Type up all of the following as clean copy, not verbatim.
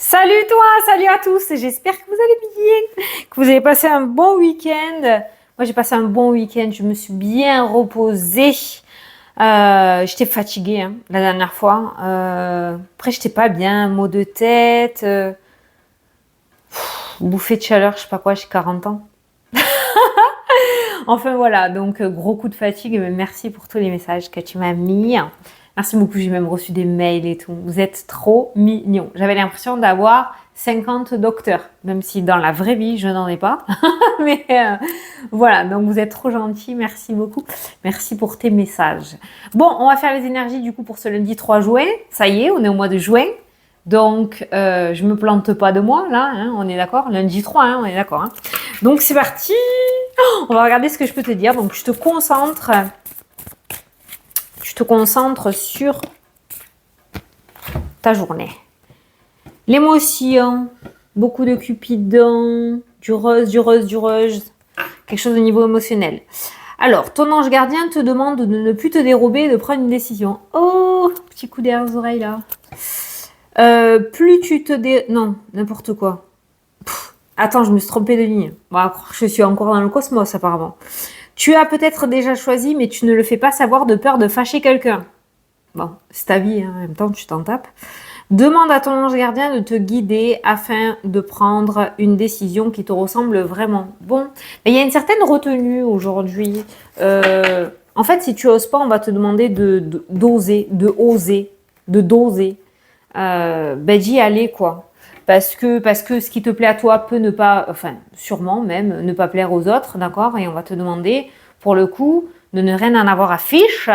Salut toi, salut à tous, j'espère que vous allez bien, que vous avez passé un bon week-end. Moi j'ai passé un bon week-end, je me suis bien reposée. J'étais fatiguée la dernière fois. Après j'étais pas bien, maux de tête, bouffée de chaleur, je sais pas quoi, j'ai 40 ans. Enfin voilà, donc gros coup de fatigue, mais merci pour tous les messages que tu m'as mis. Merci beaucoup, j'ai même reçu des mails et tout. Vous êtes trop mignons. J'avais l'impression d'avoir 50 docteurs, même si dans la vraie vie, je n'en ai pas. Mais voilà, donc vous êtes trop gentils, merci beaucoup. Merci pour tes messages. Bon, on va faire les énergies du coup pour ce lundi 3 juin. Ça y est, on est au mois de juin. Donc, je me plante pas de moi, là, on est d'accord. Lundi 3, on est d'accord. Donc, c'est parti. On va regarder ce que je peux te dire. Donc, je te concentre sur ta journée. L'émotion, beaucoup de cupidon, du rose, du rose, du rose. Quelque chose au niveau émotionnel. Alors, ton ange gardien te demande de ne plus te dérober et de prendre une décision. Oh, petit coup derrière les oreilles, là. Plus tu te Non, n'importe quoi. Attends, je me suis trompée de ligne. Bon, je suis encore dans le cosmos, apparemment. Tu as peut-être déjà choisi, mais tu ne le fais pas savoir de peur de fâcher quelqu'un. Bon, c'est ta vie, en même temps, tu t'en tapes. Demande à ton ange gardien de te guider afin de prendre une décision qui te ressemble vraiment. Bon, mais il y a une certaine retenue aujourd'hui. En fait, si tu oses pas, on va te demander d'oser, de oser, de doser. D'y aller, quoi. Parce que ce qui te plaît à toi peut ne pas, enfin, sûrement même, ne pas plaire aux autres, d'accord? Et on va te demander, pour le coup, de ne rien en avoir à fiche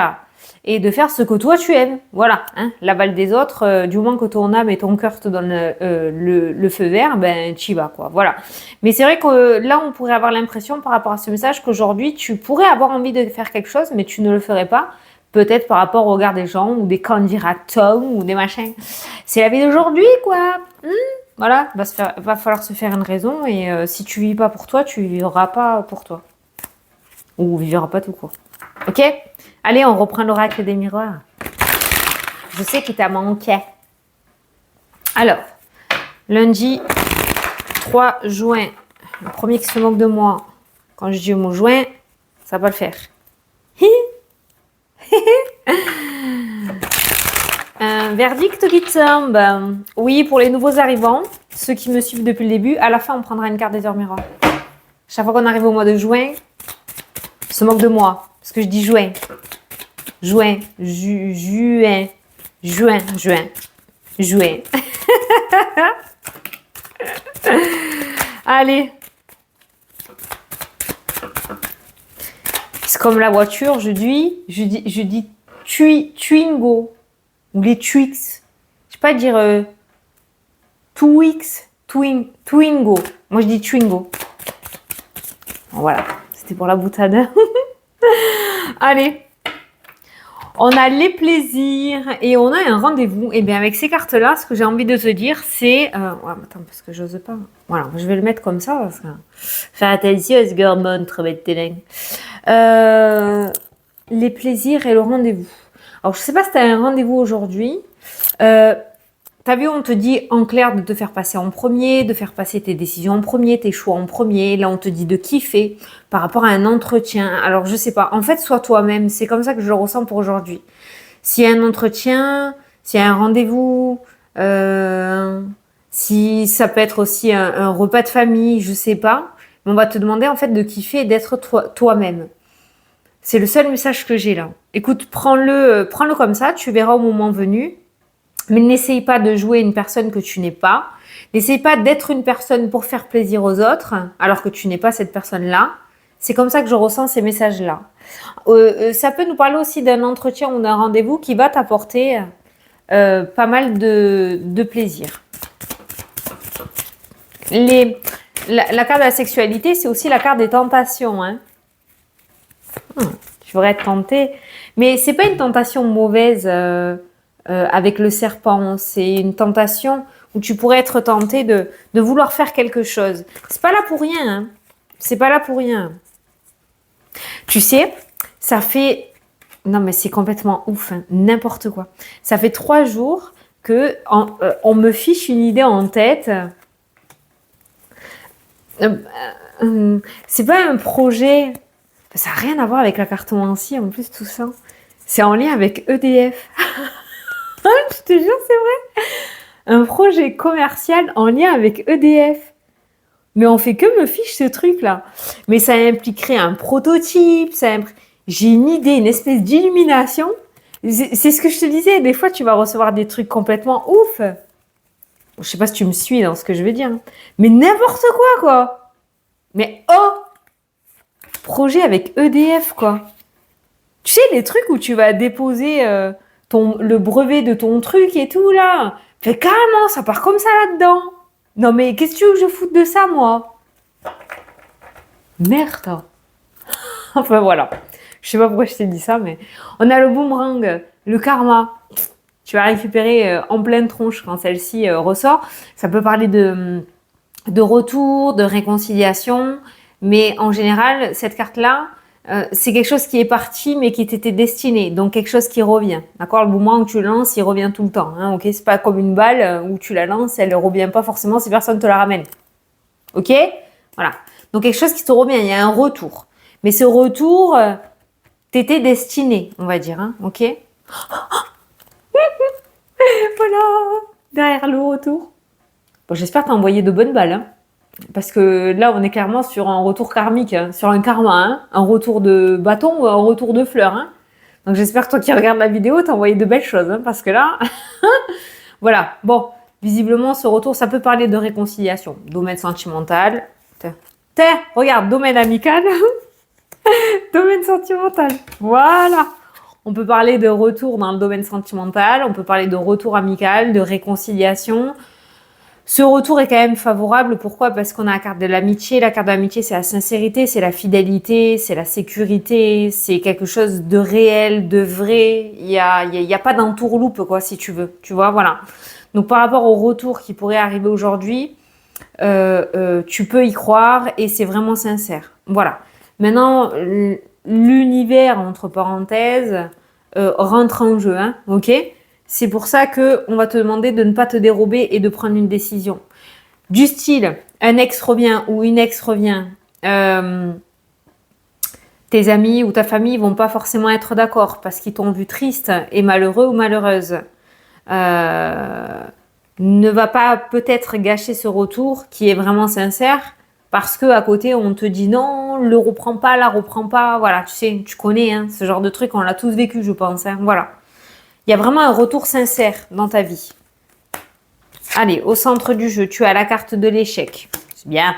et de faire ce que toi tu aimes. Voilà, l'aval des autres, du moment que ton âme et ton cœur te donnent le feu vert, ben, t'y vas, quoi. Voilà. Mais c'est vrai que là, on pourrait avoir l'impression, par rapport à ce message, qu'aujourd'hui, tu pourrais avoir envie de faire quelque chose, mais tu ne le ferais pas. Peut-être par rapport au regard des gens, ou des candidatons, ou des machins. C'est la vie d'aujourd'hui, quoi. Voilà, va falloir se faire une raison, et si tu vis pas pour toi, tu vivras pas pour toi. Ou vivras pas tout court. Ok? Allez, on reprend l'oracle des miroirs. Je sais qu'il t'a manqué. Alors, lundi 3 juin, le premier qui se moque de moi, quand je dis le mot juin, ça va pas le faire. Un verdict qui tombe. Oui, pour les nouveaux arrivants, ceux qui me suivent depuis le début, à la fin, on prendra une carte des heures miroirs. Chaque fois qu'on arrive au mois de juin, se moque de moi. Parce que je dis juin. Juin. Juin. Juin. Juin. Juin. Allez. C'est comme la voiture, je dis Twingo. Ou les Twix. Je sais pas dire Twix, Twingo. Moi, je dis Twingo. Bon, voilà, c'était pour la boutade. Allez, on a les plaisirs et on a un rendez-vous. Et bien, avec ces cartes-là, ce que j'ai envie de te dire, c'est... attends, parce que j'ose pas. Voilà, je vais le mettre comme ça. Parce que... Faire attention à ce gourmand, trop bête les plaisirs et le rendez-vous. Alors, je sais pas si tu as un rendez-vous aujourd'hui. T'as vu, on te dit en clair de te faire passer en premier, de faire passer tes décisions en premier, tes choix en premier. Là, on te dit de kiffer par rapport à un entretien. Alors, je sais pas. En fait, sois toi-même. C'est comme ça que je le ressens pour aujourd'hui. S'il y a un entretien, s'il y a un rendez-vous, si ça peut être aussi un repas de famille, je sais pas. Mais on va te demander en fait de kiffer et d'être toi-même. C'est le seul message que j'ai là. Écoute, prends-le comme ça, tu verras au moment venu. Mais n'essaye pas de jouer une personne que tu n'es pas. N'essaye pas d'être une personne pour faire plaisir aux autres, alors que tu n'es pas cette personne-là. C'est comme ça que je ressens ces messages-là. Ça peut nous parler aussi d'un entretien ou d'un rendez-vous qui va t'apporter pas mal de plaisir. La carte de la sexualité, c'est aussi la carte des tentations. Tu devrais être tenté. Mais c'est pas une tentation mauvaise avec le serpent. C'est une tentation où tu pourrais être tenté de vouloir faire quelque chose. C'est pas là pour rien. C'est pas là pour rien. Tu sais, ça fait... Non, mais c'est complètement ouf. N'importe quoi. Ça fait 3 jours que on me fiche une idée en tête. C'est pas un projet. Ça n'a rien à voir avec la cartomancie en plus, tout ça. C'est en lien avec EDF. Je te jure, c'est vrai. Un projet commercial en lien avec EDF. Mais on fait que me fiche ce truc-là. Mais ça impliquerait un prototype. J'ai une idée, une espèce d'illumination. C'est ce que je te disais. Des fois, tu vas recevoir des trucs complètement ouf. Je sais pas si tu me suis dans ce que je veux dire. Mais n'importe quoi. Mais oh, projet avec EDF, quoi. Tu sais, les trucs où tu vas déposer le brevet de ton truc et tout, là. Fait carrément, ça part comme ça là-dedans. Non, mais qu'est-ce que tu veux que je foute de ça, moi? Merde. Enfin, voilà. Je sais pas pourquoi je t'ai dit ça, mais... On a le boomerang, le karma. Tu vas récupérer en pleine tronche quand celle-ci ressort. Ça peut parler de retour, de réconciliation. Mais en général, cette carte-là, c'est quelque chose qui est parti, mais qui t'était destiné. Donc, quelque chose qui revient. D'accord? Le moment où tu le lances, il revient tout le temps. Hein, ok? C'est pas comme une balle où tu la lances, elle ne revient pas forcément si personne te la ramène. Ok? Voilà. Donc, quelque chose qui te revient. Il y a un retour. Mais ce retour, t'étais destiné, on va dire. Hein, ok? Voilà. Derrière le retour. Bon, j'espère que t'as envoyé de bonnes balles. Hein. Parce que là, on est clairement sur un retour karmique, hein, sur un karma, hein, un retour de bâton ou un retour de fleurs. Hein. Donc j'espère que toi qui regardes la vidéo, t'as envoyé de belles choses, hein, parce que là, voilà. Bon, visiblement, ce retour, ça peut parler de réconciliation, domaine sentimental. Regarde, domaine amical, domaine sentimental. Voilà. On peut parler de retour dans le domaine sentimental, on peut parler de retour amical, de réconciliation. Ce retour est quand même favorable. Pourquoi? Parce qu'on a la carte de l'amitié. La carte de l'amitié, c'est la sincérité, c'est la fidélité, c'est la sécurité, c'est quelque chose de réel, de vrai. Il y a pas d'entourloupe, quoi, si tu veux. Tu vois, voilà. Donc, par rapport au retour qui pourrait arriver aujourd'hui, tu peux y croire et c'est vraiment sincère. Voilà. Maintenant, l'univers, entre parenthèses, rentre en jeu, hein, ok? C'est pour ça qu'on va te demander de ne pas te dérober et de prendre une décision. Du style, un ex revient ou une ex revient, tes amis ou ta famille vont pas forcément être d'accord parce qu'ils t'ont vu triste et malheureux ou malheureuse. Ne va pas peut-être gâcher ce retour qui est vraiment sincère parce que à côté on te dit non, le reprends pas, la reprends pas. Voilà, tu sais, tu connais hein, ce genre de truc, on l'a tous vécu, je pense. Hein, voilà. Il y a vraiment un retour sincère dans ta vie. Allez, au centre du jeu, tu as la carte de l'échec. C'est bien.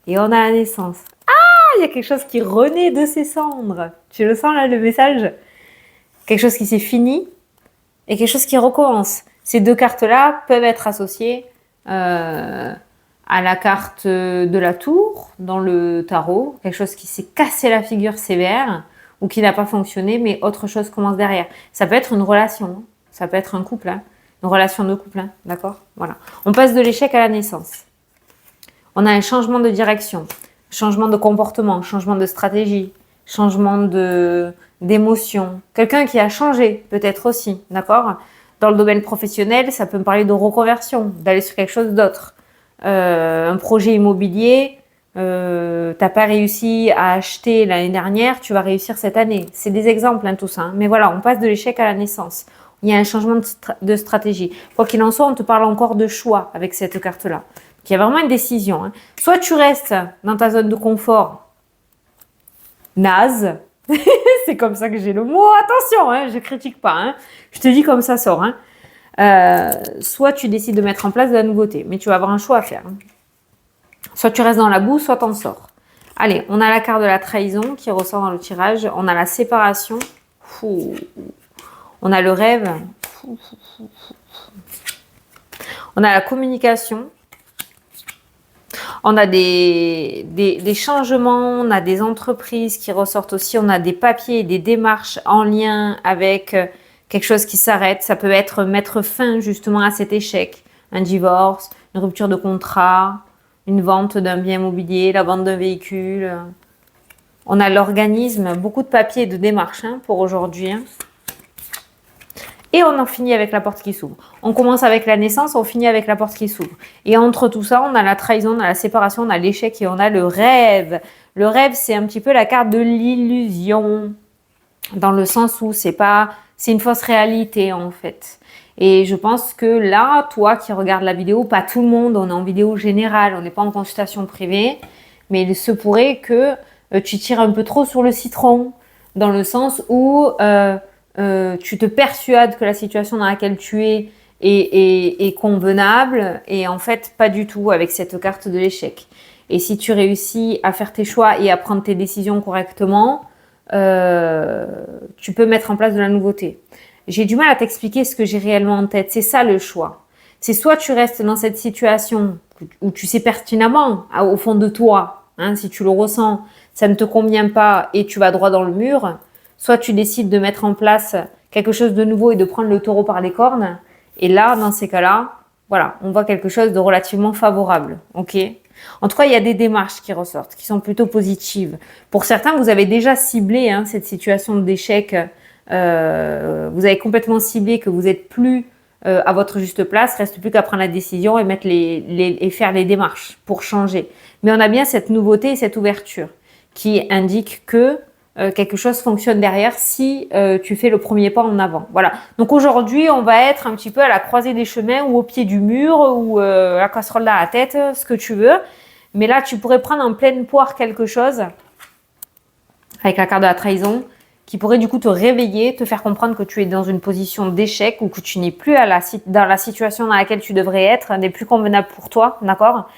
Et on a la naissance. Ah, il y a quelque chose qui renaît de ses cendres. Tu le sens là, le message? Quelque chose qui s'est fini et quelque chose qui recommence. Ces deux cartes-là peuvent être associées à la carte de la tour dans le tarot. Quelque chose qui s'est cassé la figure sévère ou qui n'a pas fonctionné, mais autre chose commence derrière. Ça peut être une relation, hein. Ça peut être un couple, hein. Une relation de couple, hein. D'accord? Voilà. On passe de l'échec à la naissance. On a un changement de direction, changement de comportement, changement de stratégie, changement d'émotion. Quelqu'un qui a changé, peut-être aussi, d'accord? Dans le domaine professionnel, ça peut me parler de reconversion, d'aller sur quelque chose d'autre. Un projet immobilier, t'as pas réussi à acheter l'année dernière, tu vas réussir cette année. C'est des exemples, hein, tout ça. Hein. Mais voilà, on passe de l'échec à la naissance. Il y a un changement de stratégie. Quoi qu'il en soit, on te parle encore de choix avec cette carte-là. Il y a vraiment une décision. Hein. Soit tu restes dans ta zone de confort, naze. C'est comme ça que j'ai le mot. Attention, hein, je critique pas. Hein. Je te dis comme ça sort. Hein. Soit tu décides de mettre en place de la nouveauté, mais tu vas avoir un choix à faire. Hein. Soit tu restes dans la boue, soit t'en sors. Allez, on a la carte de la trahison qui ressort dans le tirage. On a la séparation. Fou. On a le rêve. Fou. On a la communication. On a des changements. On a des entreprises qui ressortent aussi. On a des papiers, des démarches en lien avec quelque chose qui s'arrête. Ça peut être mettre fin justement à cet échec. Un divorce, une rupture de contrat, une vente d'un bien immobilier, la vente d'un véhicule. On a l'organisme, beaucoup de papiers et de démarches hein, pour aujourd'hui. Hein. Et on en finit avec la porte qui s'ouvre. On commence avec la naissance, on finit avec la porte qui s'ouvre. Et entre tout ça, on a la trahison, on a la séparation, on a l'échec et on a le rêve. Le rêve, c'est un petit peu la carte de l'illusion, dans le sens où c'est une fausse réalité en fait. Et je pense que là, toi qui regardes la vidéo, pas tout le monde, on est en vidéo générale, on n'est pas en consultation privée, mais il se pourrait que tu tires un peu trop sur le citron, dans le sens où tu te persuades que la situation dans laquelle tu es est convenable, et en fait, pas du tout avec cette carte de l'échec. Et si tu réussis à faire tes choix et à prendre tes décisions correctement, tu peux mettre en place de la nouveauté. J'ai du mal à t'expliquer ce que j'ai réellement en tête. C'est ça le choix. C'est soit tu restes dans cette situation où tu sais pertinemment, au fond de toi, hein, si tu le ressens, ça ne te convient pas et tu vas droit dans le mur. Soit tu décides de mettre en place quelque chose de nouveau et de prendre le taureau par les cornes. Et là, dans ces cas-là, voilà, on voit quelque chose de relativement favorable. Ok ? En tout cas, il y a des démarches qui ressortent, qui sont plutôt positives. Pour certains, vous avez déjà ciblé cette situation d'échec. Vous avez complètement ciblé que vous n'êtes plus à votre juste place. Reste plus qu'à prendre la décision et mettre et faire les démarches pour changer. Mais on a bien cette nouveauté et cette ouverture qui indique que quelque chose fonctionne derrière si tu fais le premier pas en avant. Voilà. Donc aujourd'hui, on va être un petit peu à la croisée des chemins ou au pied du mur ou la casserole dans la tête, ce que tu veux. Mais là, tu pourrais prendre en pleine poire quelque chose avec la carte de la trahison qui pourrait du coup te réveiller, te faire comprendre que tu es dans une position d'échec ou que tu n'es plus dans la situation dans laquelle tu devrais être, n'est plus convenable pour toi, d'accord ?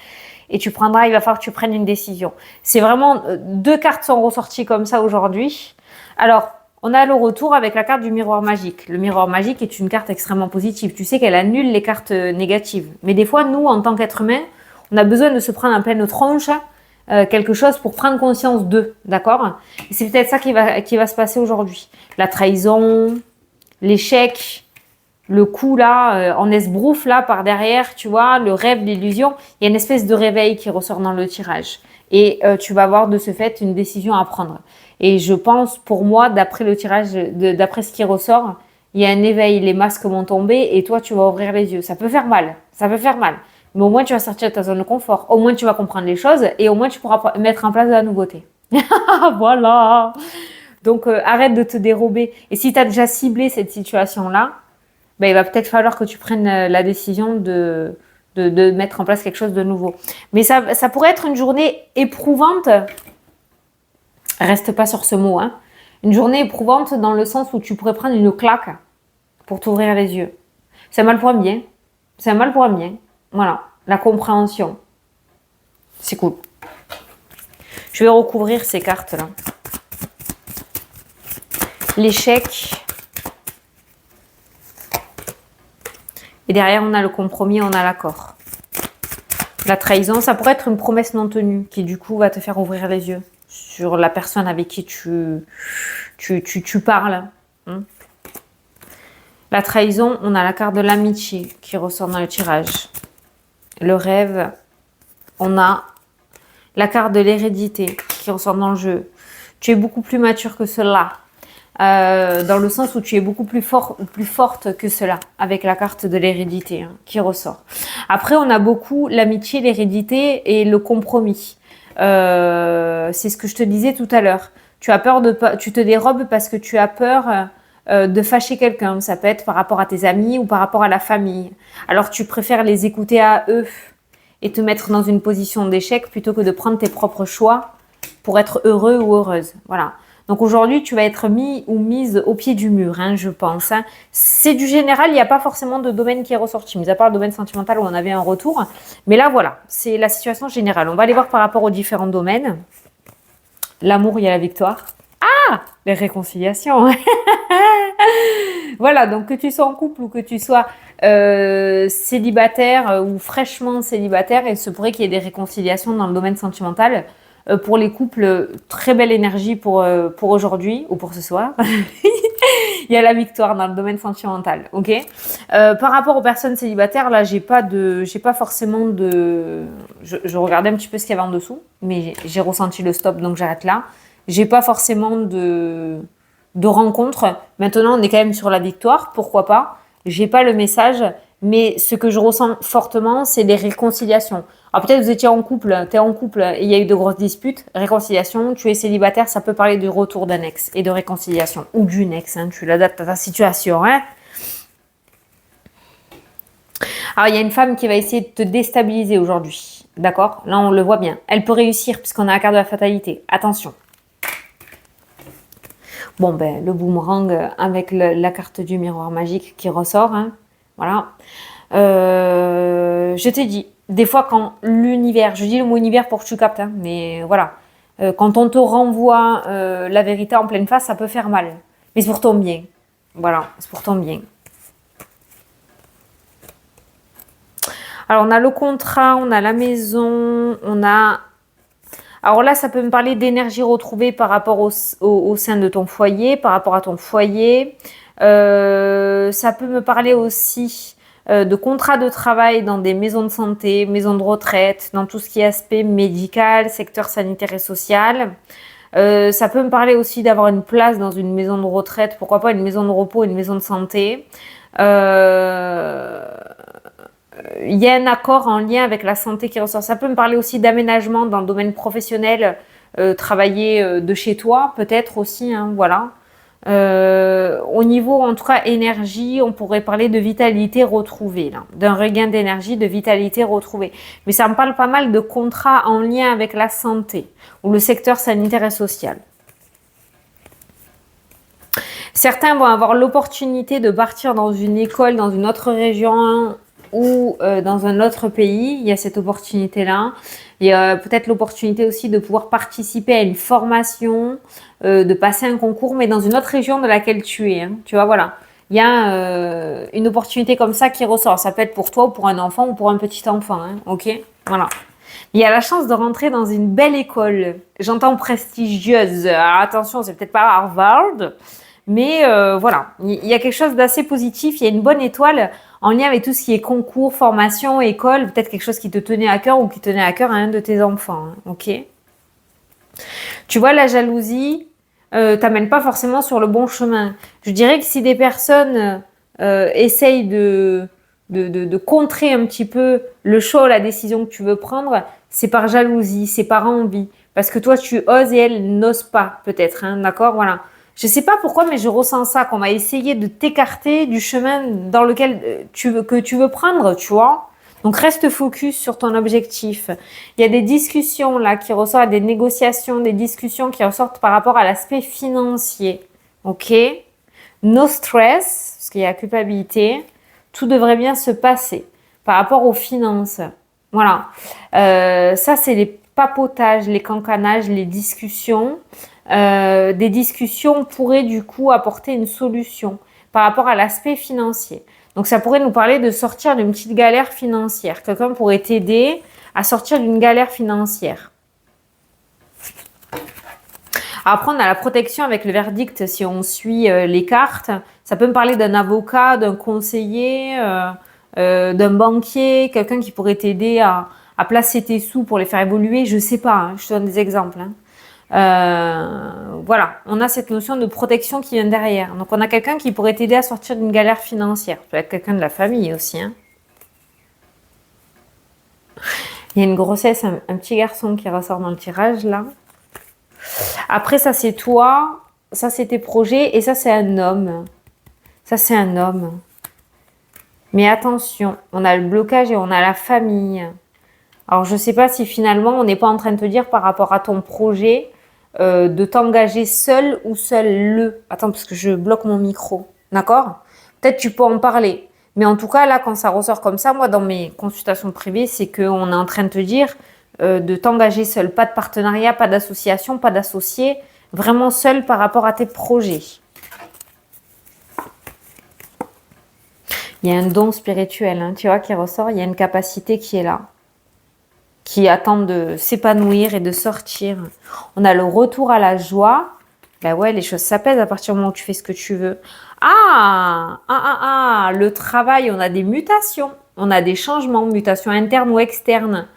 Et il va falloir que tu prennes une décision. C'est vraiment, 2 cartes sont ressorties comme ça aujourd'hui. Alors, on a le retour avec la carte du miroir magique. Le miroir magique est une carte extrêmement positive. Tu sais qu'elle annule les cartes négatives. Mais des fois, nous, en tant qu'être humain, on a besoin de se prendre en pleine tronche quelque chose pour prendre conscience d'eux, d'accord ? Et c'est peut-être ça qui va se passer aujourd'hui. La trahison, l'échec, le coup là, en esbrouffe là par derrière, tu vois, le rêve, l'illusion, il y a une espèce de réveil qui ressort dans le tirage. Et tu vas avoir de ce fait une décision à prendre. Et je pense, pour moi, d'après le tirage, d'après ce qui ressort, il y a un éveil, les masques vont tomber et toi, tu vas ouvrir les yeux. Ça peut faire mal, mais au moins tu vas sortir de ta zone de confort. Au moins tu vas comprendre les choses et au moins tu pourras mettre en place de la nouveauté. Voilà. Donc arrête de te dérober. Et si tu as déjà ciblé cette situation-là, ben, il va peut-être falloir que tu prennes la décision de mettre en place quelque chose de nouveau. Mais ça pourrait être une journée éprouvante. Reste pas sur ce mot, hein. Une journée éprouvante dans le sens où tu pourrais prendre une claque pour t'ouvrir les yeux. C'est un mal pour un bien. C'est un mal pour un bien. Voilà, la compréhension. C'est cool. Je vais recouvrir ces cartes-là. L'échec. Et derrière, on a le compromis, on a l'accord. La trahison, ça pourrait être une promesse non tenue qui, du coup, va te faire ouvrir les yeux sur la personne avec qui tu parles. Hein. La trahison, on a la carte de l'amitié qui ressort dans le tirage. Le rêve, on a la carte de l'hérédité qui ressort dans le jeu. Tu es beaucoup plus mature que cela. Dans le sens où tu es beaucoup plus forte que cela, avec la carte de l'hérédité qui ressort. Après, on a beaucoup l'amitié, l'hérédité et le compromis. C'est ce que je te disais tout à l'heure. Tu te dérobes parce que tu as peur de fâcher quelqu'un. Ça peut être par rapport à tes amis ou par rapport à la famille. Alors tu préfères les écouter à eux et te mettre dans une position d'échec plutôt que de prendre tes propres choix pour être heureux ou heureuse. Voilà. Donc aujourd'hui, tu vas être mis ou mise au pied du mur, je pense. C'est du général, il n'y a pas forcément de domaine qui est ressorti, mis à part le domaine sentimental où on avait un retour. Mais là, voilà, c'est la situation générale. On va aller voir par rapport aux différents domaines. L'amour, il y a la victoire. Ah, les réconciliations. Voilà, donc que tu sois en couple ou que tu sois célibataire ou fraîchement célibataire, il se pourrait qu'il y ait des réconciliations dans le domaine sentimental. Pour les couples, très belle énergie pour aujourd'hui ou pour ce soir. Il y a la victoire dans le domaine sentimental, ok. Par rapport aux personnes célibataires, là, j'ai pas forcément de. Je regardais un petit peu ce qu'il y avait en dessous, mais j'ai ressenti le stop, donc j'arrête là. J'ai pas forcément de rencontre. Maintenant, on est quand même sur la victoire, pourquoi pas. J'ai pas le message, mais ce que je ressens fortement, c'est les réconciliations. Alors peut-être vous étiez en couple, t'es en couple et il y a eu de grosses disputes, réconciliation, tu es célibataire, ça peut parler du retour d'un ex et de réconciliation. Ou d'une ex, hein, tu l'adaptes à ta situation. Hein. Alors il y a une femme qui va essayer de te déstabiliser aujourd'hui. D'accord? Là, on le voit bien. Elle peut réussir puisqu'on a la carte de la fatalité. Attention. Bon, ben, le boomerang avec la carte du miroir magique qui ressort. Hein. Voilà. Je t'ai dit, des fois quand l'univers, je dis le mot univers pour que tu captes, hein, mais voilà. Quand on te renvoie la vérité en pleine face, ça peut faire mal. Mais c'est pour ton bien. Voilà, c'est pour ton bien. Alors, on a le contrat, on a la maison, on a... Alors là, ça peut me parler d'énergie retrouvée par rapport au sein de ton foyer, par rapport à ton foyer. Ça peut me parler aussi de contrats de travail dans des maisons de santé, maisons de retraite, dans tout ce qui est aspect médical, secteur sanitaire et social. Ça peut me parler aussi d'avoir une place dans une maison de retraite, pourquoi pas une maison de repos, une maison de santé. Il y a un accord en lien avec la santé qui ressort. Ça peut me parler aussi d'aménagement dans le domaine professionnel, travailler de chez toi peut-être aussi, hein, voilà. Au niveau, en tout cas, énergie, on pourrait parler de vitalité retrouvée, là, d'un regain d'énergie, de vitalité retrouvée. Mais ça me parle pas mal de contrats en lien avec la santé ou le secteur sanitaire et social. Certains vont avoir l'opportunité de partir dans une école, dans une autre région ou dans un autre pays. Il y a cette opportunité-là. Il y a peut-être l'opportunité aussi de pouvoir participer à une formation, de passer un concours, mais dans une autre région de laquelle tu es. Hein. Tu vois, voilà. Il y a une opportunité comme ça qui ressort. Ça peut être pour toi ou pour un enfant ou pour un petit enfant. Hein. Ok, voilà. Il y a la chance de rentrer dans une belle école. J'entends prestigieuse. Alors, attention, c'est peut-être pas Harvard, mais voilà. Il y a quelque chose d'assez positif. Il y a une bonne étoile en lien avec tout ce qui est concours, formation, école. Peut-être quelque chose qui te tenait à cœur ou qui tenait à cœur à un de tes enfants. Hein. Ok. Tu vois, la jalousie t'amène pas forcément sur le bon chemin. Je dirais que si des personnes essayent de contrer un petit peu le choix ou la décision que tu veux prendre, c'est par jalousie, c'est par envie. Parce que toi, tu oses et elle n'ose pas, peut-être. Hein, d'accord? Voilà. Je sais pas pourquoi, mais je ressens ça, qu'on va essayer de t'écarter du chemin dans lequel que tu veux prendre, tu vois? Donc, reste focus sur ton objectif. Il y a des discussions là qui ressortent, des négociations, des discussions qui ressortent par rapport à l'aspect financier. Ok? No stress, parce qu'il y a culpabilité. Tout devrait bien se passer par rapport aux finances. Voilà. Ça, c'est les papotages, les cancanages, les discussions. Des discussions pourraient du coup apporter une solution par rapport à l'aspect financier. Donc ça pourrait nous parler de sortir d'une petite galère financière. Quelqu'un pourrait t'aider à sortir d'une galère financière. Après, on a la protection avec le verdict si on suit les cartes. Ça peut me parler d'un avocat, d'un conseiller, d'un banquier, quelqu'un qui pourrait t'aider à placer tes sous pour les faire évoluer. Je sais pas, hein, je te donne des exemples. Hein. Voilà, on a cette notion de protection qui vient derrière. Donc, on a quelqu'un qui pourrait t'aider à sortir d'une galère financière. Ça peut être quelqu'un de la famille aussi. Hein. Il y a une grossesse, un petit garçon qui ressort dans le tirage là. Après, ça c'est toi, ça c'est tes projets et ça c'est un homme. Ça c'est un homme. Mais attention, on a le blocage et on a la famille. Alors, je ne sais pas si finalement on n'est pas en train de te dire par rapport à ton projet de t'engager seul ou seul. Attends, parce que je bloque mon micro. D'accord? Peut-être tu peux en parler. Mais en tout cas, là, quand ça ressort comme ça, moi, dans mes consultations privées, c'est qu'on est en train de te dire de t'engager seul. Pas de partenariat, pas d'association, pas d'associé. Vraiment seul par rapport à tes projets. Il y a un don spirituel, hein, tu vois, qui ressort. Il y a une capacité qui est là, qui attend de s'épanouir et de sortir. On a le retour à la joie. Ben ouais, les choses s'apaisent à partir du moment où tu fais ce que tu veux. Le travail, on a des mutations. On a des changements, mutations internes ou externes.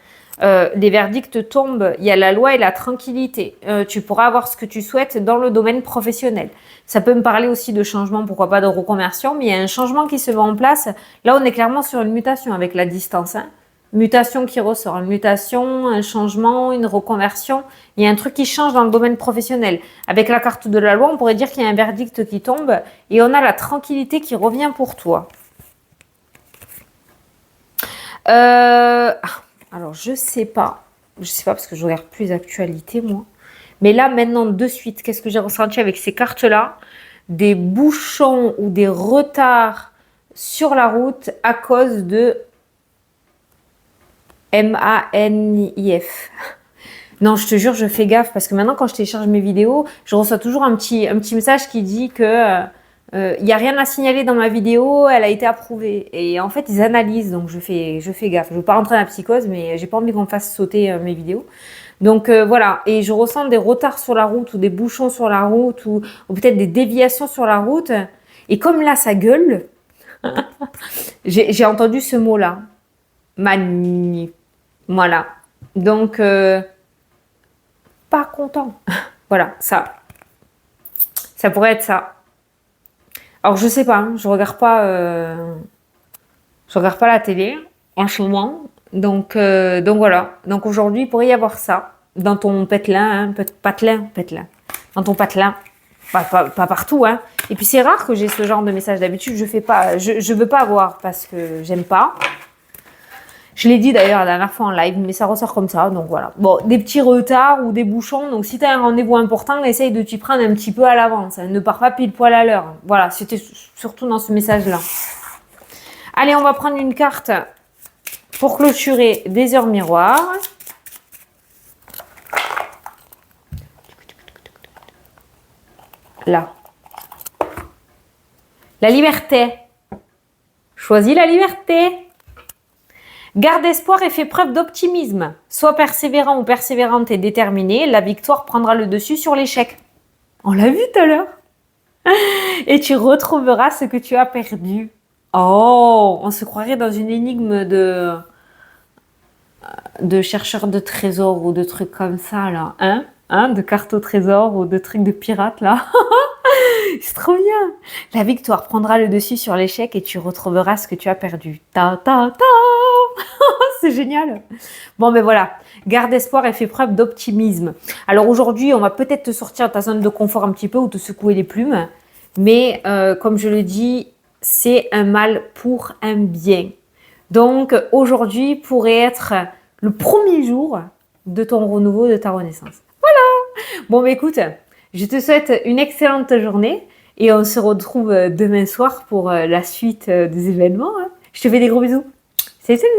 les verdicts tombent, il y a la loi et la tranquillité. Tu pourras avoir ce que tu souhaites dans le domaine professionnel. Ça peut me parler aussi de changement, pourquoi pas de reconversion, mais il y a un changement qui se met en place. Là, on est clairement sur une mutation avec la distance. Hein. Mutation qui ressort, une mutation, un changement, une reconversion. Il y a un truc qui change dans le domaine professionnel. Avec la carte de la loi, on pourrait dire qu'il y a un verdict qui tombe et on a la tranquillité qui revient pour toi. Alors, je sais pas parce que je regarde plus d'actualité, moi. Mais là, maintenant, de suite, qu'est-ce que j'ai ressenti avec ces cartes-là? Des bouchons ou des retards sur la route à cause de MANIF. Non, je te jure, je fais gaffe parce que maintenant, quand je télécharge mes vidéos, je reçois toujours un petit message qui dit que il n'y a rien à signaler dans ma vidéo, elle a été approuvée. Et en fait, ils analysent, donc je fais gaffe. Je ne veux pas rentrer dans la psychose, mais j'ai pas envie qu'on me fasse sauter mes vidéos. Donc voilà, et je ressens des retards sur la route ou des bouchons sur la route ou peut-être des déviations sur la route. Et comme là, ça gueule, j'ai entendu ce mot-là. Mani. Voilà. Donc, pas content. Voilà, ça. Ça pourrait être ça. Alors, je sais pas, hein, je regarde pas la télé en ce moment. Donc voilà. Donc aujourd'hui, il pourrait y avoir ça dans ton patelin, hein, patelin. Dans ton patelin. Pas partout, hein. Et puis c'est rare que j'ai ce genre de message. D'habitude, je veux pas avoir parce que j'aime pas. Je l'ai dit d'ailleurs la dernière fois en live, mais ça ressort comme ça, donc voilà. Bon, des petits retards ou des bouchons, donc si tu as un rendez-vous important, essaye de t'y prendre un petit peu à l'avance. Hein. Ne pars pas pile poil à l'heure. Voilà, c'était surtout dans ce message-là. Allez, on va prendre une carte pour clôturer des heures miroirs. Là. La liberté. Choisis la liberté. Garde espoir et fais preuve d'optimisme. Sois persévérant ou persévérante et déterminé, la victoire prendra le dessus sur l'échec. On l'a vu tout à l'heure. Et tu retrouveras ce que tu as perdu. Oh, on se croirait dans une énigme de chercheur de trésors ou de trucs comme ça, là. Hein, de cartes au trésor ou de trucs de pirates, là. C'est trop bien. La victoire prendra le dessus sur l'échec et tu retrouveras ce que tu as perdu. Ta ta ta. C'est génial. Bon, ben voilà. Garde espoir et fais preuve d'optimisme. Alors aujourd'hui, on va peut-être te sortir de ta zone de confort un petit peu ou te secouer les plumes. Mais comme je le dis, c'est un mal pour un bien. Donc aujourd'hui pourrait être le premier jour de ton renouveau, de ta renaissance. Voilà. Bon, ben écoute, je te souhaite une excellente journée et on se retrouve demain soir pour la suite des événements. Hein. Je te fais des gros bisous. Salut, salut.